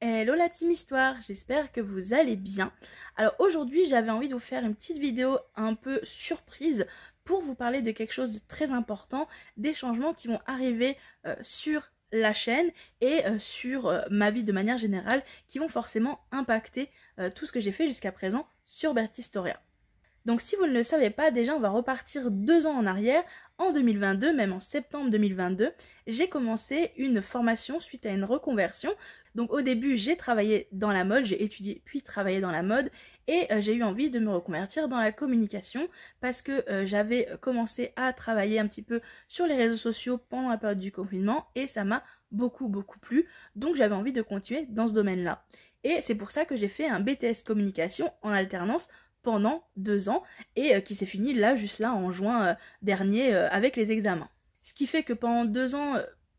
Hello la team histoire, j'espère que vous allez bien. Alors aujourd'hui j'avais envie de vous faire une petite vidéo un peu surprise pour vous parler de quelque chose de très important, des changements qui vont arriver sur la chaîne et sur ma vie de manière générale, qui vont forcément impacter tout ce que j'ai fait jusqu'à présent sur Bertistoria. Donc si vous ne le savez pas, déjà on va repartir 2 ans en arrière. En 2022, même en septembre 2022, j'ai commencé une formation suite à une reconversion. Donc au début j'ai travaillé dans la mode, j'ai étudié puis travaillé dans la mode et j'ai eu envie de me reconvertir dans la communication parce que j'avais commencé à travailler un petit peu sur les réseaux sociaux pendant la période du confinement et ça m'a beaucoup plu. Donc j'avais envie de continuer dans ce domaine-là. Et c'est pour ça que j'ai fait un BTS communication en alternance pendant 2 ans et qui s'est fini là, juste là, en juin dernier avec les examens. Ce qui fait que pendant 2 ans,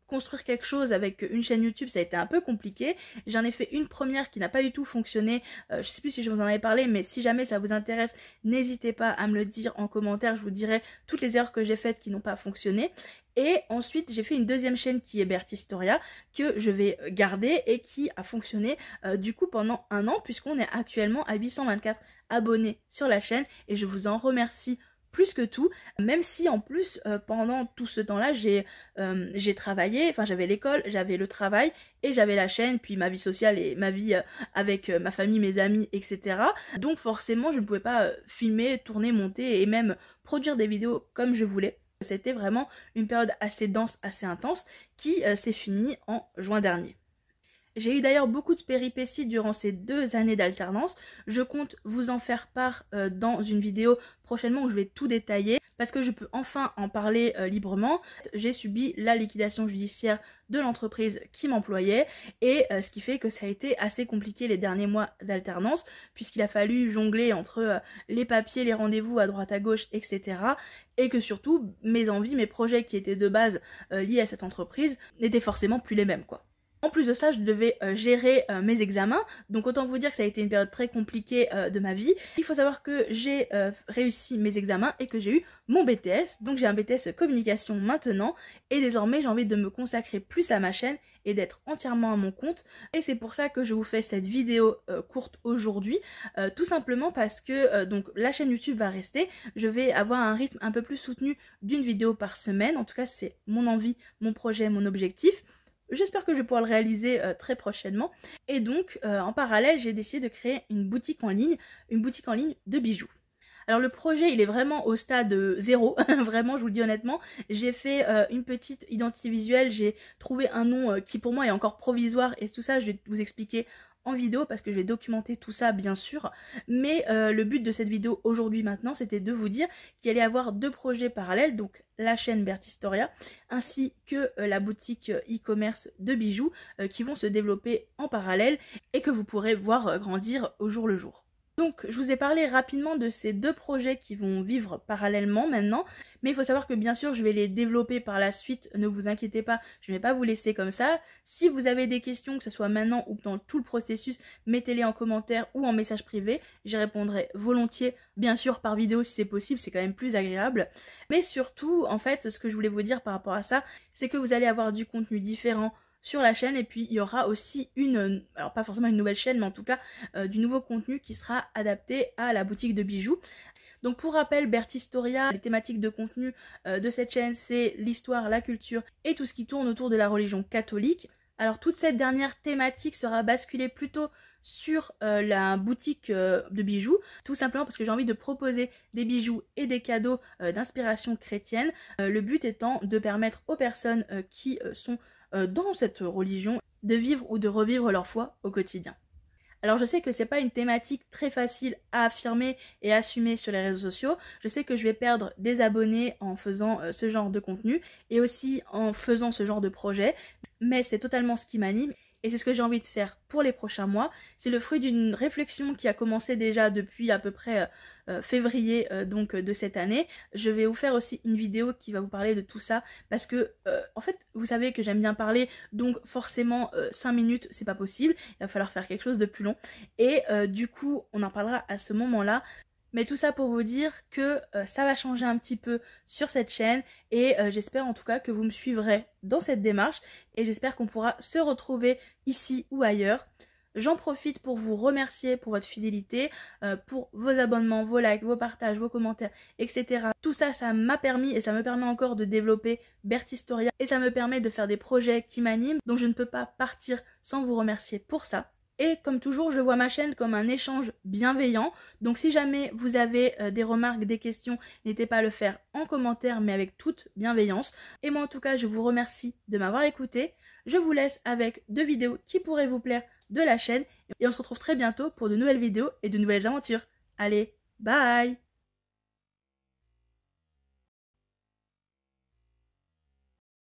construire quelque chose avec une chaîne YouTube, ça a été un peu compliqué. J'en ai fait une première qui n'a pas du tout fonctionné. Je sais plus si je vous en avais parlé, mais si jamais ça vous intéresse, n'hésitez pas à me le dire en commentaire. Je vous dirai toutes les erreurs que j'ai faites qui n'ont pas fonctionné. Et ensuite, j'ai fait une deuxième chaîne qui est Bertistoria, que je vais garder et qui a fonctionné du coup pendant 1 an, puisqu'on est actuellement à 824 abonnés sur la chaîne et je vous en remercie plus que tout, même si en plus pendant tout ce temps-là j'ai travaillé, enfin j'avais l'école, j'avais le travail et j'avais la chaîne, puis ma vie sociale et ma vie avec ma famille, mes amis, etc. Donc forcément je ne pouvais pas filmer, tourner, monter et même produire des vidéos comme je voulais. C'était vraiment une période assez dense, assez intense qui s'est finie en juin dernier. J'ai eu d'ailleurs beaucoup de péripéties durant ces 2 années d'alternance. Je compte vous en faire part dans une vidéo prochainement où je vais tout détailler parce que je peux enfin en parler librement. J'ai subi la liquidation judiciaire de l'entreprise qui m'employait et ce qui fait que ça a été assez compliqué les derniers mois d'alternance puisqu'il a fallu jongler entre les papiers, les rendez-vous à droite à gauche, etc. Et que surtout mes envies, mes projets qui étaient de base liés à cette entreprise n'étaient forcément plus les mêmes quoi. En plus de ça, je devais gérer mes examens, donc autant vous dire que ça a été une période très compliquée de ma vie. Il faut savoir que j'ai réussi mes examens et que j'ai eu mon BTS, donc j'ai un BTS communication maintenant, et désormais j'ai envie de me consacrer plus à ma chaîne et d'être entièrement à mon compte. Et c'est pour ça que je vous fais cette vidéo courte aujourd'hui, tout simplement parce que donc la chaîne YouTube va rester, je vais avoir un rythme un peu plus soutenu d'une vidéo par semaine, en tout cas c'est mon envie, mon projet, mon objectif. J'espère que je vais pouvoir le réaliser très prochainement. Et donc, en parallèle, j'ai décidé de créer une boutique en ligne de bijoux. Alors le projet, il est vraiment au stade 0, vraiment, je vous le dis honnêtement. J'ai fait une petite identité visuelle, j'ai trouvé un nom qui pour moi est encore provisoire et tout ça, je vais vous expliquer en vidéo parce que je vais documenter tout ça bien sûr, mais le but de cette vidéo aujourd'hui maintenant c'était de vous dire qu'il allait y avoir 2 projets parallèles, donc la chaîne Bertistoria ainsi que la boutique e-commerce de bijoux qui vont se développer en parallèle et que vous pourrez voir grandir au jour le jour. Donc je vous ai parlé rapidement de ces 2 projets qui vont vivre parallèlement maintenant, mais il faut savoir que bien sûr je vais les développer par la suite, ne vous inquiétez pas, je ne vais pas vous laisser comme ça. Si vous avez des questions, que ce soit maintenant ou dans tout le processus, mettez-les en commentaire ou en message privé, j'y répondrai volontiers, bien sûr par vidéo si c'est possible, c'est quand même plus agréable. Mais surtout, en fait, ce que je voulais vous dire par rapport à ça, c'est que vous allez avoir du contenu différent sur la chaîne et puis il y aura aussi alors pas forcément une nouvelle chaîne mais en tout cas du nouveau contenu qui sera adapté à la boutique de bijoux. Donc pour rappel, Bertistoria, les thématiques de contenu de cette chaîne c'est l'histoire, la culture et tout ce qui tourne autour de la religion catholique. Alors toute cette dernière thématique sera basculée plutôt sur la boutique de bijoux, tout simplement parce que j'ai envie de proposer des bijoux et des cadeaux d'inspiration chrétienne, le but étant de permettre aux personnes qui sont dans cette religion de vivre ou de revivre leur foi au quotidien. Alors je sais que c'est pas une thématique très facile à affirmer et à assumer sur les réseaux sociaux, je sais que je vais perdre des abonnés en faisant ce genre de contenu et aussi en faisant ce genre de projet, mais c'est totalement ce qui m'anime. Et c'est ce que j'ai envie de faire pour les prochains mois. C'est le fruit d'une réflexion qui a commencé déjà depuis à peu près février donc de cette année. Je vais vous faire aussi une vidéo qui va vous parler de tout ça parce que en fait vous savez que j'aime bien parler, donc forcément 5 minutes c'est pas possible, il va falloir faire quelque chose de plus long et du coup on en parlera à ce moment-là. Mais tout ça pour vous dire que ça va changer un petit peu sur cette chaîne et j'espère en tout cas que vous me suivrez dans cette démarche et j'espère qu'on pourra se retrouver ici ou ailleurs. J'en profite pour vous remercier pour votre fidélité, pour vos abonnements, vos likes, vos partages, vos commentaires, etc. Tout ça, ça m'a permis et ça me permet encore de développer Berthistoria et ça me permet de faire des projets qui m'animent. Donc je ne peux pas partir sans vous remercier pour ça. Et comme toujours, je vois ma chaîne comme un échange bienveillant. Donc si jamais vous avez des remarques, des questions, n'hésitez pas à le faire en commentaire, mais avec toute bienveillance. Et moi en tout cas, je vous remercie de m'avoir écouté. Je vous laisse avec 2 vidéos qui pourraient vous plaire de la chaîne. Et on se retrouve très bientôt pour de nouvelles vidéos et de nouvelles aventures. Allez, bye!